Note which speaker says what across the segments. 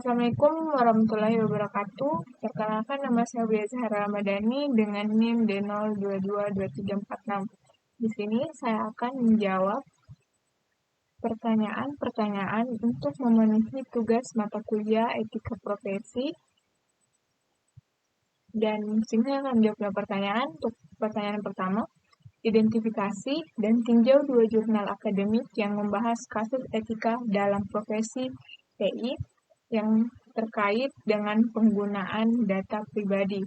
Speaker 1: Assalamualaikum warahmatullahi wabarakatuh. Perkenalkan, nama saya Wia Zahra Ramadhani dengan NIM D022236. Di sini saya akan menjawab pertanyaan-pertanyaan untuk memenuhi tugas mata kuliah etika profesi. Dan di sini saya akan menjawab pertanyaan. Untuk pertanyaan pertama, identifikasi dan tinjau 2 jurnal akademik yang membahas kasus etika dalam profesi TI yang terkait dengan penggunaan data pribadi.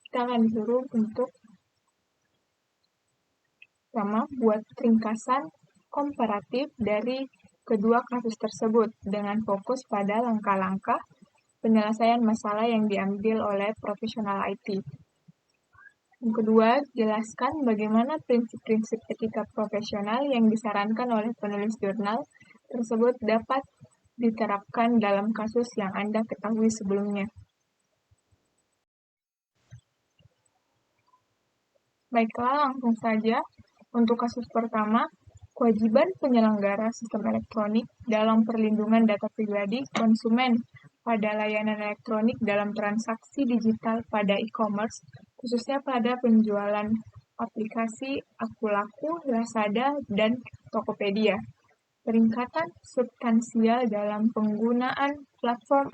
Speaker 1: Kita akan disuruh untuk pertama buat ringkasan komparatif dari kedua kasus tersebut dengan fokus pada langkah-langkah penyelesaian masalah yang diambil oleh profesional IT. Yang kedua, jelaskan bagaimana prinsip-prinsip etika profesional yang disarankan oleh penulis jurnal tersebut dapat diterapkan dalam kasus yang Anda ketahui sebelumnya. Baiklah, langsung saja. Untuk kasus pertama, kewajiban penyelenggara sistem elektronik dalam perlindungan data pribadi konsumen pada layanan elektronik dalam transaksi digital pada e-commerce, khususnya pada penjualan aplikasi Akulaku, Lazada, dan Tokopedia. Peningkatan substansial dalam penggunaan platform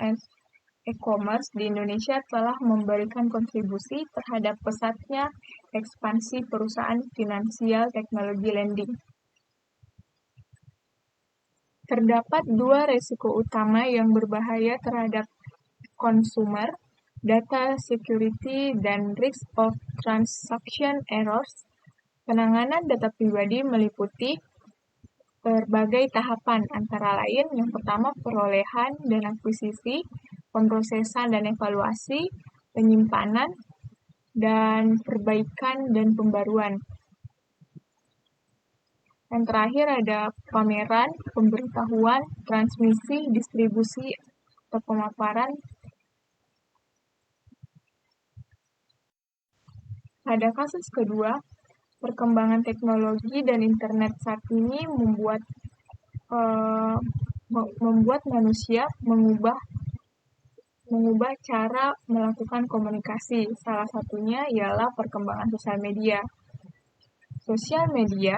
Speaker 1: e-commerce di Indonesia telah memberikan kontribusi terhadap pesatnya ekspansi perusahaan finansial teknologi lending. Terdapat dua risiko utama yang berbahaya terhadap konsumer, data security dan risk of transaction errors. Penanganan data pribadi meliputi berbagai tahapan, antara lain yang pertama perolehan dan akuisisi, pemrosesan dan evaluasi, penyimpanan, dan perbaikan dan pembaruan. Yang terakhir ada pameran, pemberitahuan, transmisi, distribusi, atau pemaparan. Pada kasus kedua, perkembangan teknologi dan internet saat ini membuat manusia mengubah cara melakukan komunikasi. Salah satunya ialah perkembangan sosial media. Sosial media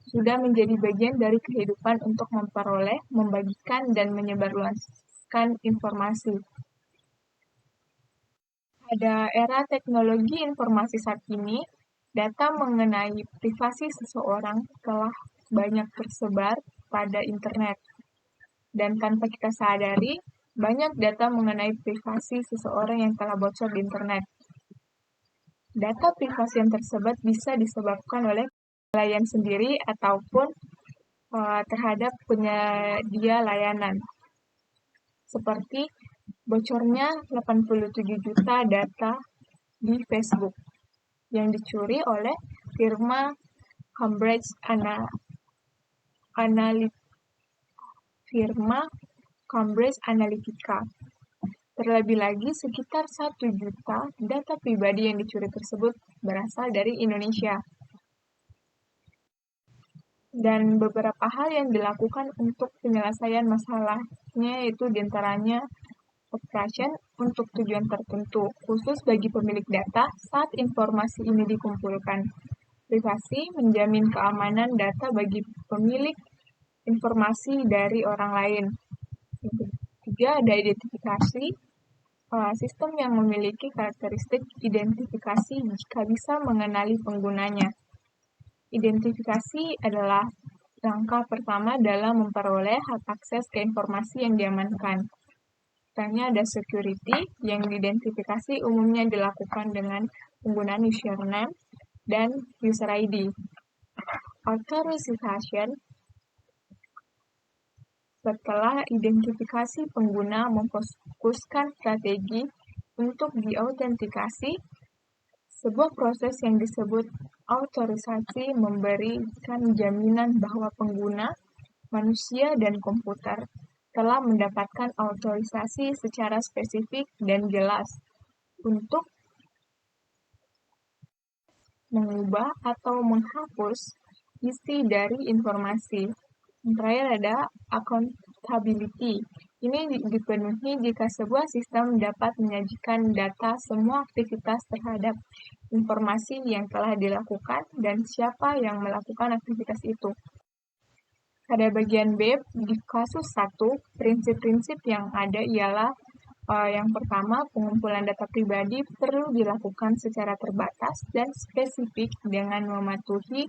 Speaker 1: sudah menjadi bagian dari kehidupan untuk memperoleh, membagikan, dan menyebarluaskan informasi. Pada era teknologi informasi saat ini, data mengenai privasi seseorang telah banyak tersebar pada internet. Dan tanpa kita sadari, banyak data mengenai privasi seseorang yang telah bocor di internet. Data privasi yang tersebar bisa disebabkan oleh klien sendiri ataupun terhadap penyedia layanan. Seperti bocornya 87 juta data di Facebook yang dicuri oleh firma Cambridge Analytica. Terlebih lagi, sekitar 1 juta data pribadi yang dicuri tersebut berasal dari Indonesia. Dan beberapa hal yang dilakukan untuk penyelesaian masalahnya yaitu diantaranya operation untuk tujuan tertentu, khusus bagi pemilik data saat informasi ini dikumpulkan. Privasi menjamin keamanan data bagi pemilik informasi dari orang lain. Yang ketiga ada identifikasi, sistem yang memiliki karakteristik identifikasi jika bisa mengenali penggunanya. Identifikasi adalah langkah pertama dalam memperoleh hak akses ke informasi yang diamankan. Misalnya ada security yang diidentifikasi umumnya dilakukan dengan penggunaan username dan user ID. Authorization setelah identifikasi, pengguna memfokuskan strategi untuk diautentikasi. Sebuah proses yang disebut autorisasi memberikan jaminan bahwa pengguna, manusia, dan komputer telah mendapatkan autorisasi secara spesifik dan jelas untuk mengubah atau menghapus isi dari informasi. Yang terakhir ada accountability, Ini dipenuhi jika sebuah sistem dapat menyajikan data semua aktivitas terhadap informasi yang telah dilakukan dan siapa yang melakukan aktivitas itu. Pada bagian B, di kasus 1, prinsip-prinsip yang ada ialah yang pertama, pengumpulan data pribadi perlu dilakukan secara terbatas dan spesifik dengan mematuhi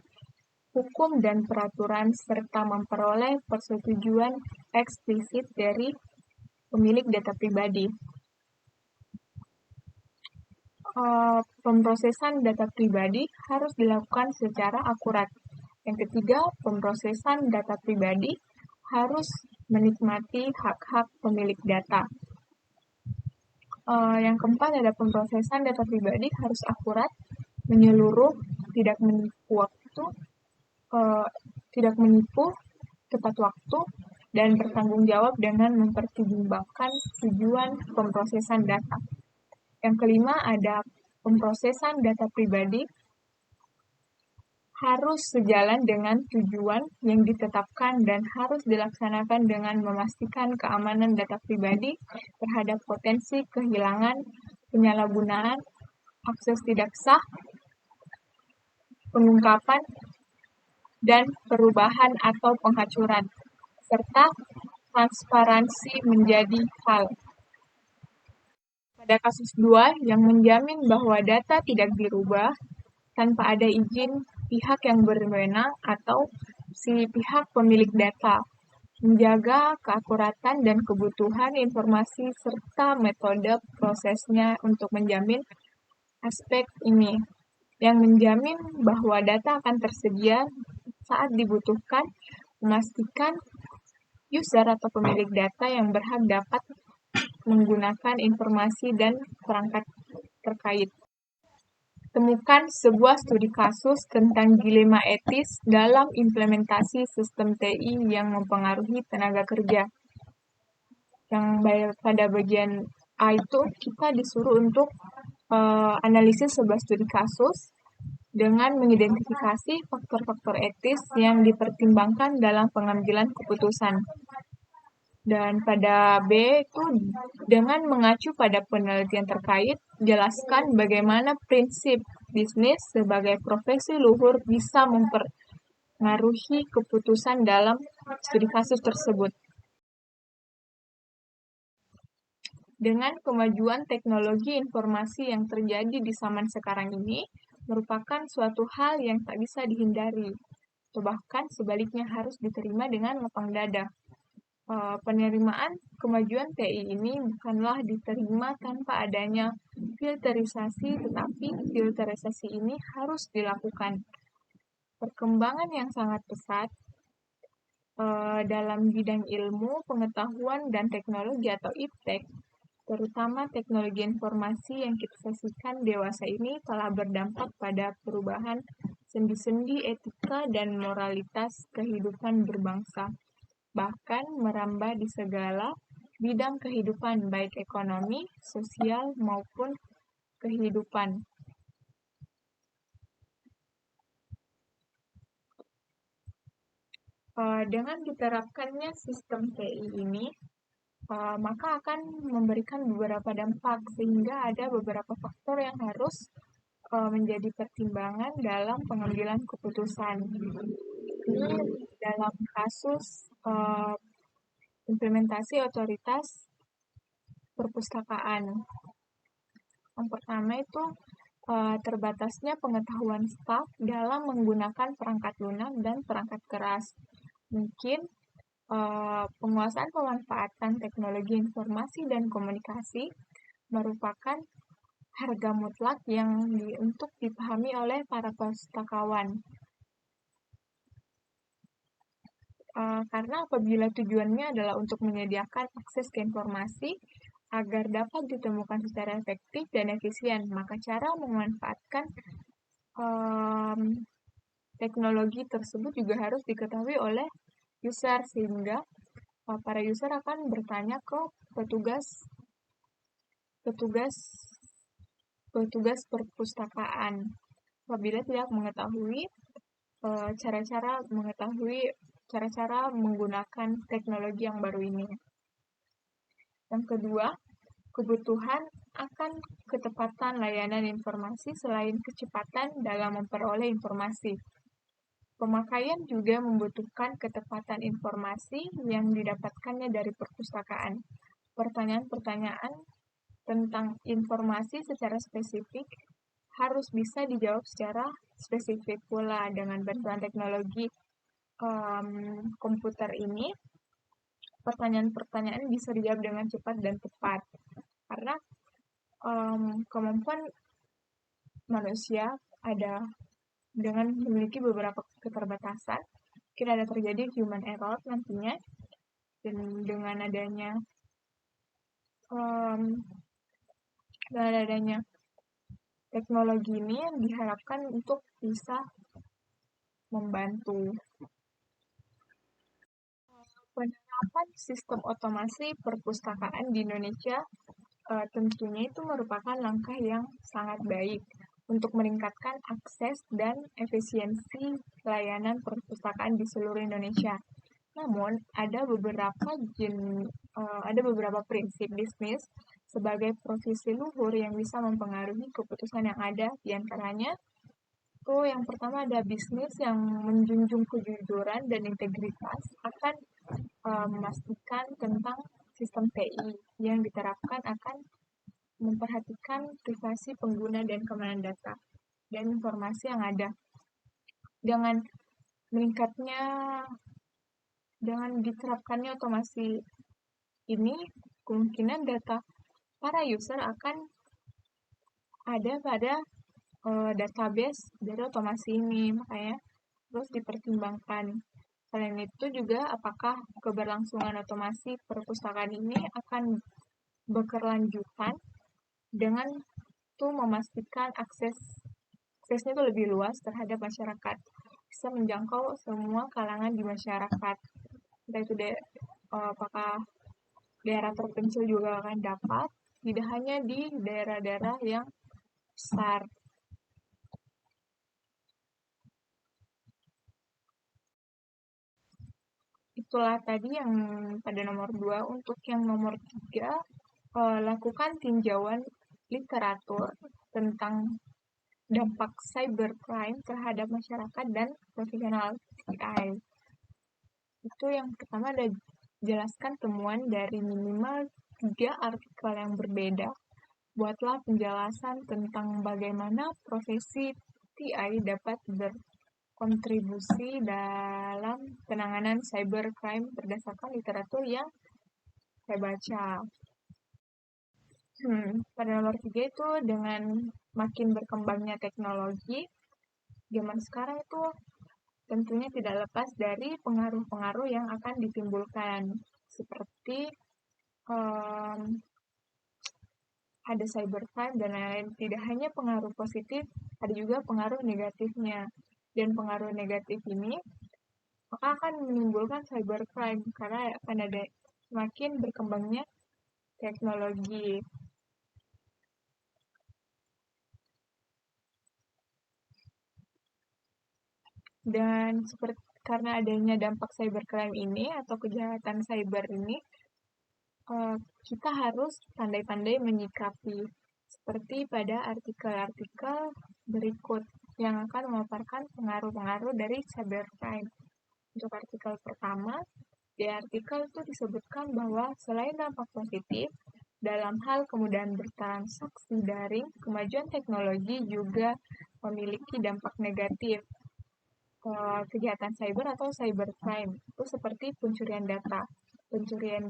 Speaker 1: hukum dan peraturan serta memperoleh persetujuan eksplisit dari pemilik data pribadi. Pemrosesan data pribadi harus dilakukan secara akurat. Yang ketiga, pemrosesan data pribadi harus menikmati hak-hak pemilik data. Yang keempat ada pemrosesan data pribadi harus akurat, menyeluruh, tidak menipu waktu, tidak menipu, tepat waktu, dan bertanggung jawab dengan mempertimbangkan tujuan pemrosesan data. Yang kelima ada pemrosesan data pribadi harus sejalan dengan tujuan yang ditetapkan dan harus dilaksanakan dengan memastikan keamanan data pribadi terhadap potensi kehilangan, penyalahgunaan, akses tidak sah, pengungkapan, dan perubahan atau penghancuran, serta transparansi menjadi hal. Pada kasus 2, yang menjamin bahwa data tidak dirubah tanpa ada izin pihak yang berwenang atau si pihak pemilik data, menjaga keakuratan dan kebutuhan informasi serta metode prosesnya untuk menjamin aspek ini, yang menjamin bahwa data akan tersedia saat dibutuhkan, memastikan user atau pemilik data yang berhak dapat menggunakan informasi dan perangkat terkait. Temukan sebuah studi kasus tentang dilema etis dalam implementasi sistem TI yang mempengaruhi tenaga kerja. Yang pada bagian A itu kita disuruh untuk analisis sebuah studi kasus dengan mengidentifikasi faktor-faktor etis yang dipertimbangkan dalam pengambilan keputusan. Dan pada B itu dengan mengacu pada penelitian terkait, jelaskan bagaimana prinsip bisnis sebagai profesi luhur bisa mempengaruhi keputusan dalam studi kasus tersebut. Dengan kemajuan teknologi informasi yang terjadi di zaman sekarang ini, merupakan suatu hal yang tak bisa dihindari, atau bahkan sebaliknya harus diterima dengan lapang dada. Penerimaan kemajuan TI ini bukanlah diterima tanpa adanya filterisasi, tetapi filterisasi ini harus dilakukan. Perkembangan yang sangat pesat dalam bidang ilmu, pengetahuan, dan teknologi atau iptek, terutama teknologi informasi yang kita saksikan dewasa ini telah berdampak pada perubahan sendi-sendi etika dan moralitas kehidupan berbangsa, bahkan merambah di segala bidang kehidupan, baik ekonomi, sosial, maupun kehidupan. Dengan diterapkannya sistem TI ini, maka akan memberikan beberapa dampak, sehingga ada beberapa faktor yang harus menjadi pertimbangan dalam pengambilan keputusan. Ini dalam kasus implementasi otoritas perpustakaan. Yang pertama itu terbatasnya pengetahuan staf dalam menggunakan perangkat lunak dan perangkat keras. Mungkin penguasaan pemanfaatan teknologi informasi dan komunikasi merupakan harga mutlak yang untuk dipahami oleh para pustakawan. Karena apabila tujuannya adalah untuk menyediakan akses ke informasi agar dapat ditemukan secara efektif dan efisien, maka cara memanfaatkan teknologi tersebut juga harus diketahui oleh user, sehingga para user akan bertanya ke petugas perpustakaan apabila tidak mengetahui cara-cara menggunakan teknologi yang baru ini. Yang kedua, kebutuhan akan ketepatan layanan informasi selain kecepatan dalam memperoleh informasi. Pemakaian juga membutuhkan ketepatan informasi yang didapatkannya dari perpustakaan. Pertanyaan-pertanyaan tentang informasi secara spesifik harus bisa dijawab secara spesifik pula dengan bantuan teknologi komputer ini. Pertanyaan-pertanyaan bisa dijawab dengan cepat dan tepat karena kemampuan manusia ada dengan memiliki beberapa keterbatasan, kira ada terjadi human error nantinya, dan dengan adanya teknologi ini diharapkan untuk bisa membantu penerapan sistem otomasi perpustakaan di Indonesia. Tentunya itu merupakan langkah yang sangat baik untuk meningkatkan akses dan efisiensi layanan perpustakaan di seluruh Indonesia. Namun, ada beberapa prinsip bisnis sebagai profesi luhur yang bisa mempengaruhi keputusan yang ada. Di antaranya, yang pertama ada bisnis yang menjunjung kejujuran dan integritas akan memastikan tentang sistem TI yang diterapkan akan memperhatikan privasi pengguna dan keamanan data dan informasi yang ada. Dengan meningkatnya, dengan diterapkannya otomasi ini, kemungkinan data para user akan ada pada database dari otomasi ini, makanya terus dipertimbangkan. Selain itu juga apakah keberlangsungan otomasi perpustakaan ini akan berkelanjutan dengan memastikan aksesnya itu lebih luas terhadap masyarakat, bisa menjangkau semua kalangan di masyarakat. Entah itu apakah daerah terpencil juga akan dapat, tidak hanya di daerah-daerah yang besar. Itulah tadi yang pada nomor 2. Untuk yang nomor 3, lakukan tinjauan literatur tentang dampak cybercrime terhadap masyarakat dan profesional TI. Itu yang pertama ada jelaskan temuan dari minimal 3 artikel yang berbeda. Buatlah penjelasan tentang bagaimana profesi TI dapat berkontribusi dalam penanganan cybercrime berdasarkan literatur yang saya baca. Pada nomor 3 itu dengan makin berkembangnya teknologi, zaman sekarang itu tentunya tidak lepas dari pengaruh-pengaruh yang akan ditimbulkan. Seperti ada cybercrime dan lain-lain. Tidak hanya pengaruh positif, ada juga pengaruh negatifnya. Dan pengaruh negatif ini maka akan menimbulkan cybercrime karena akan ada semakin berkembangnya teknologi. Dan karena adanya dampak cybercrime ini atau kejahatan cyber ini, kita harus pandai-pandai menyikapi seperti pada artikel-artikel berikut yang akan memaparkan pengaruh-pengaruh dari cybercrime. Untuk artikel pertama, di artikel itu disebutkan bahwa selain dampak positif, dalam hal kemudahan bertransaksi daring, kemajuan teknologi juga memiliki dampak negatif. Kejahatan cyber atau cybercrime itu seperti pencurian data. Pencurian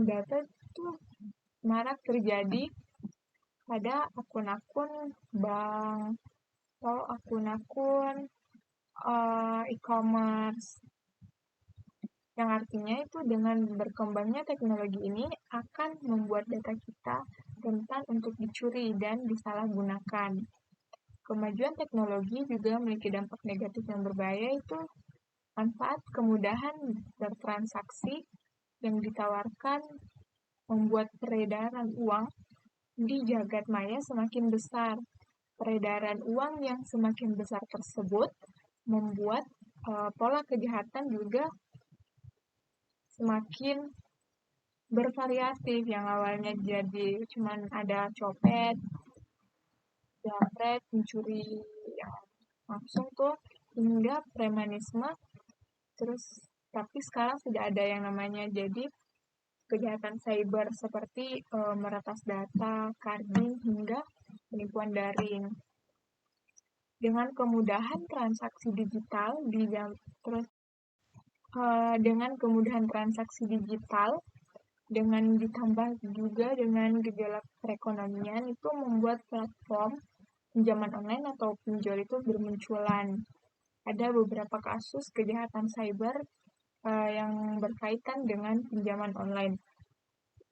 Speaker 1: data itu marak terjadi pada akun-akun bank atau akun-akun e-commerce, yang artinya itu dengan berkembangnya teknologi ini akan membuat data kita rentan untuk dicuri dan disalahgunakan. Kemajuan teknologi juga memiliki dampak negatif yang berbahaya, itu manfaat kemudahan bertransaksi yang ditawarkan membuat peredaran uang di jagat maya semakin besar. Peredaran uang yang semakin besar tersebut membuat pola kejahatan juga semakin bervariatif, yang awalnya jadi cuman ada copet, jambret, mencuri yang langsung tuh, hingga premanisme, terus tapi sekarang sudah ada yang namanya jadi kejahatan cyber seperti meretas data, carding, hingga penipuan daring. Dengan kemudahan transaksi digital terus dengan kemudahan transaksi digital dengan ditambah juga dengan gejolak perekonomian itu membuat platform pinjaman online atau pinjol itu bermunculan. Ada beberapa kasus kejahatan cyber yang berkaitan dengan pinjaman online.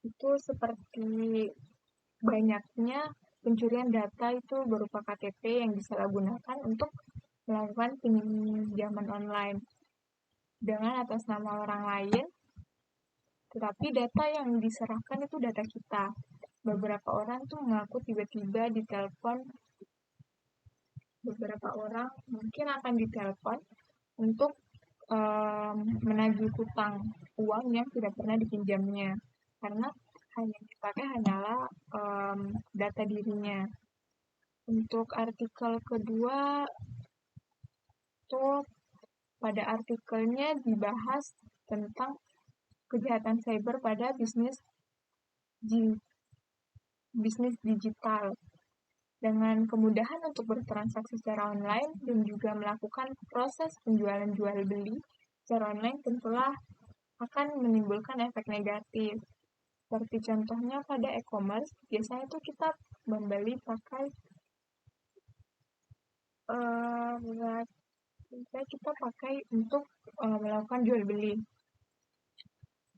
Speaker 1: Itu seperti banyaknya pencurian data itu berupa KTP yang disalahgunakan untuk melakukan pinjaman online dengan atas nama orang lain, tetapi data yang diserahkan itu data kita. Beberapa orang tuh mengaku tiba-tiba ditelepon, beberapa orang mungkin akan ditelepon untuk menagih hutang uang yang tidak pernah dipinjamnya, karena hanya dipakai hanyalah data dirinya. Untuk artikel kedua, tuh pada artikelnya dibahas tentang kejahatan cyber pada bisnis digital. Dengan kemudahan untuk bertransaksi secara online dan juga melakukan proses penjualan jual beli secara online tentulah akan menimbulkan efek negatif. Seperti contohnya pada e-commerce, biasanya itu kita membeli pakai kita pakai untuk melakukan jual beli.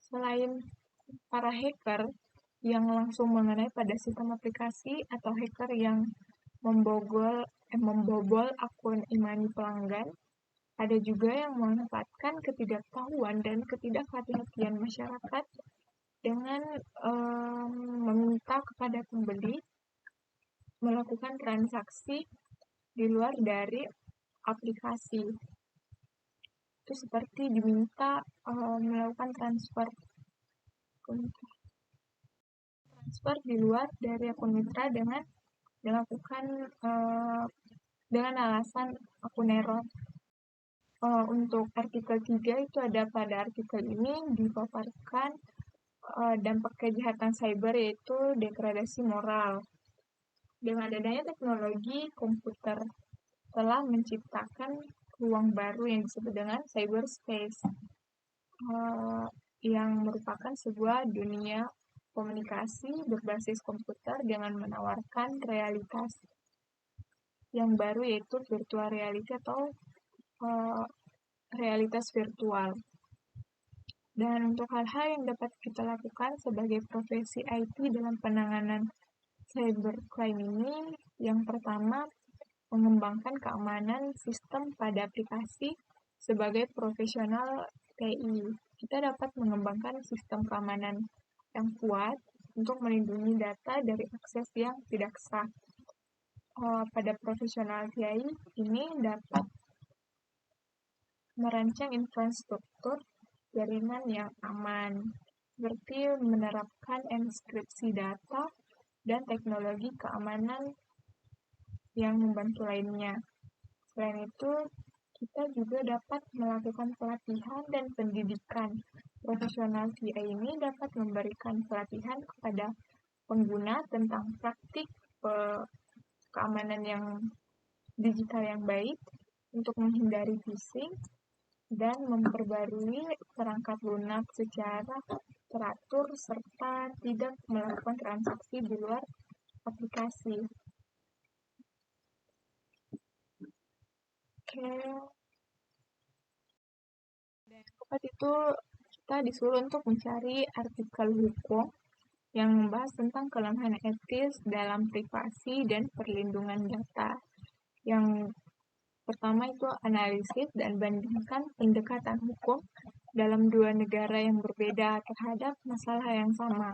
Speaker 1: Selain para hacker yang langsung mengenai pada sistem aplikasi atau hacker yang membobol akun e-money pelanggan, ada juga yang memanfaatkan ketidaktahuan dan ketidakhati-hatian masyarakat dengan meminta kepada pembeli melakukan transaksi di luar dari aplikasi. Itu seperti diminta melakukan transfer di luar dari akun mitra dengan dilakukan dengan alasan akun error. Untuk artikel 3 itu ada pada artikel ini dipaparkan dampak kejahatan cyber yaitu degradasi moral. Dengan adanya teknologi komputer telah menciptakan ruang baru yang disebut dengan cyberspace, yang merupakan sebuah dunia komunikasi berbasis komputer dengan menawarkan realitas yang baru yaitu virtual reality atau realitas virtual. Dan untuk hal-hal yang dapat kita lakukan sebagai profesi IT dalam penanganan cybercrime ini, yang pertama, mengembangkan keamanan sistem pada aplikasi sebagai profesional TI. Kita dapat mengembangkan sistem keamanan yang kuat untuk melindungi data dari akses yang tidak sah. Pada profesional TI ini dapat merancang infrastruktur jaringan yang aman, seperti menerapkan enkripsi data dan teknologi keamanan yang membantu lainnya. Selain itu, kita juga dapat melakukan pelatihan dan pendidikan. Profesional TI ini dapat memberikan pelatihan kepada pengguna tentang praktik keamanan yang digital yang baik untuk menghindari phishing dan memperbarui perangkat lunak secara teratur serta tidak melakukan transaksi di luar aplikasi. Oke. Dan keempat itu kita disuruh untuk mencari artikel hukum yang membahas tentang kelemahan etis dalam privasi dan perlindungan data. Yang pertama itu analisis dan bandingkan pendekatan hukum dalam dua negara yang berbeda terhadap masalah yang sama.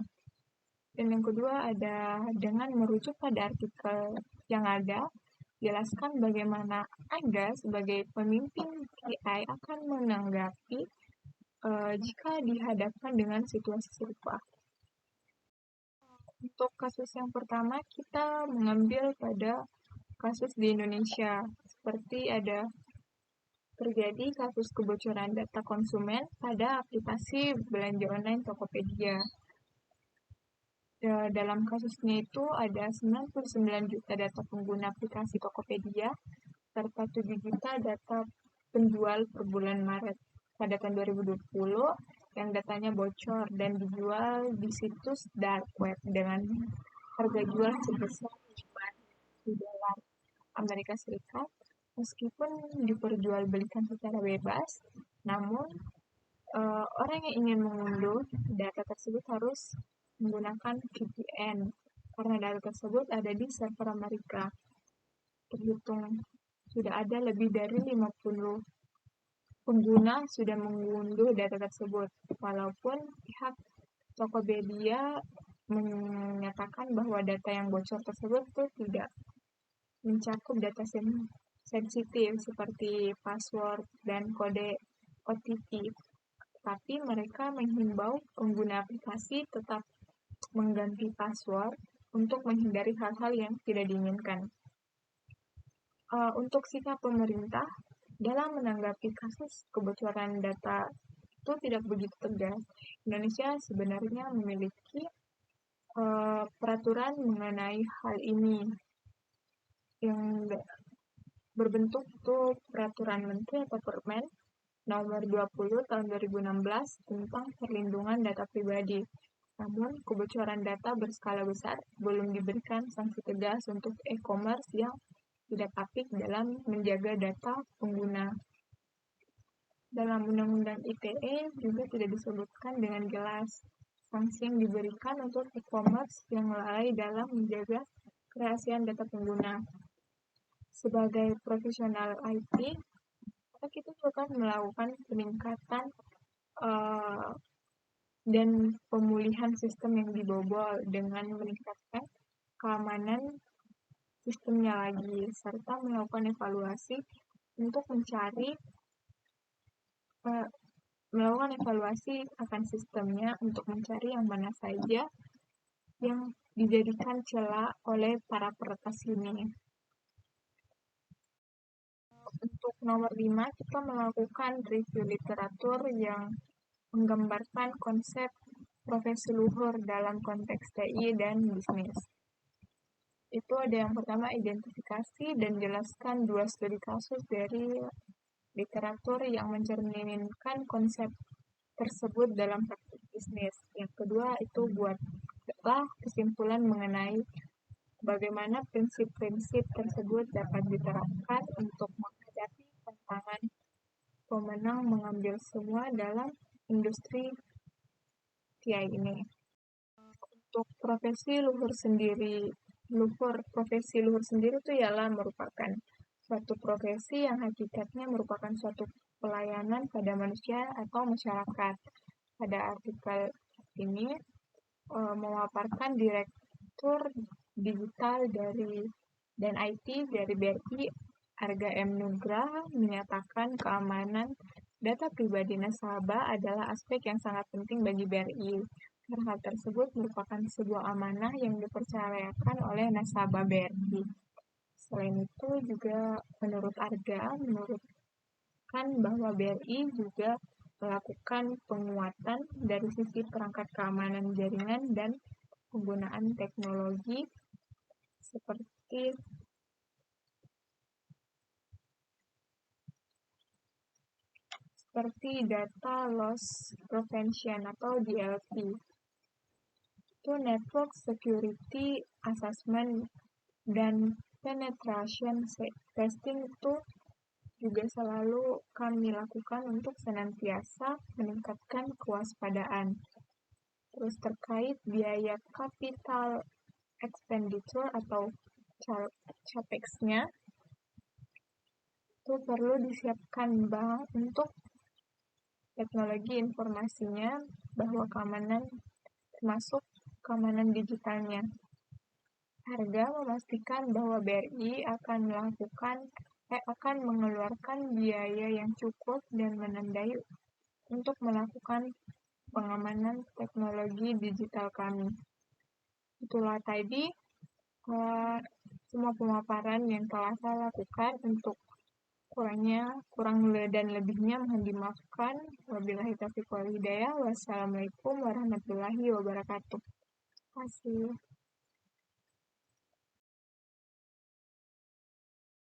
Speaker 1: Dan yang kedua ada dengan merujuk pada artikel yang ada, jelaskan bagaimana Anda sebagai pemimpin TI akan menanggapi jika dihadapkan dengan situasi serupa. Untuk kasus yang pertama, kita mengambil pada kasus di Indonesia, seperti ada terjadi kasus kebocoran data konsumen pada aplikasi belanja online Tokopedia. Dalam kasusnya itu ada 99 juta data pengguna aplikasi Tokopedia, serta 7 juta data penjual per bulan Maret pada tahun 2020 yang datanya bocor dan dijual di situs dark web dengan harga jual sebesar $5 Amerika Serikat. Meskipun diperjualbelikan secara bebas, namun orang yang ingin mengunduh data tersebut harus menggunakan VPN karena data tersebut ada di server Amerika. Terhitung sudah ada lebih dari 50 pengguna sudah mengunduh data tersebut, walaupun pihak Tokopedia menyatakan bahwa data yang bocor tersebut itu tidak mencakup data sensitif seperti password dan kode OTP. Tapi mereka menghimbau pengguna aplikasi tetap mengganti password untuk menghindari hal-hal yang tidak diinginkan. Untuk sikap pemerintah dalam menanggapi kasus kebocoran data itu tidak begitu tegas. Indonesia sebenarnya memiliki peraturan mengenai hal ini yang berbentuk itu peraturan menteri atau Permen nomor 20 tahun 2016 tentang perlindungan data pribadi. Namun, kebocoran data berskala besar belum diberikan sanksi tegas untuk e-commerce yang tidak apik dalam menjaga data pengguna. Dalam Undang-Undang ITE juga tidak disebutkan dengan jelas sanksi yang diberikan untuk e-commerce yang lalai dalam menjaga kerahasiaan data pengguna. Sebagai profesional IT, kita juga akan melakukan peningkatan dan pemulihan sistem yang dibobol dengan meningkatkan keamanan sistemnya lagi, serta melakukan evaluasi untuk melakukan evaluasi akan sistemnya untuk mencari yang mana saja yang dijadikan celah oleh para peretas ini. Untuk nomor 5, kita melakukan review literatur yang menggambarkan konsep profesi luhur dalam konteks TI dan bisnis. Itu ada yang pertama, identifikasi dan jelaskan 2 studi kasus dari literatur yang mencerminkan konsep tersebut dalam praktik bisnis. Yang kedua itu buatlah kesimpulan mengenai bagaimana prinsip-prinsip tersebut dapat diterapkan untuk menghadapi tantangan pemenang mengambil semua dalam industri TI ini. Untuk profesi luhur itu ialah merupakan suatu profesi yang hakikatnya merupakan suatu pelayanan pada manusia atau masyarakat. Pada artikel ini memaparkan Direktur Digital dan IT dari BRI, Arga M. Nugraha, menyatakan keamanan data pribadi nasabah adalah aspek yang sangat penting bagi BRI. Karena hal tersebut merupakan sebuah amanah yang dipercayakan oleh nasabah BRI. Selain itu juga menurut Arga, menurutkan bahwa BRI juga melakukan penguatan dari sisi perangkat keamanan jaringan dan penggunaan teknologi seperti data loss prevention atau DLP. Itu network security assessment dan penetration testing itu juga selalu kami lakukan untuk senantiasa meningkatkan kewaspadaan. Terus terkait biaya capital expenditure atau CAPEX-nya, itu perlu disiapkan bank untuk teknologi informasinya, bahwa keamanan termasuk keamanan digitalnya. Harga memastikan bahwa BRI akan mengeluarkan biaya yang cukup dan menandai untuk melakukan pengamanan teknologi digital kami. Itulah tadi semua pemaparan yang telah saya lakukan. Untuk kurang dan lebihnya mohon dimaafkan. Wabillahi taufiq wal hidayah. Wassalamualaikum warahmatullahi wabarakatuh. Terima kasih.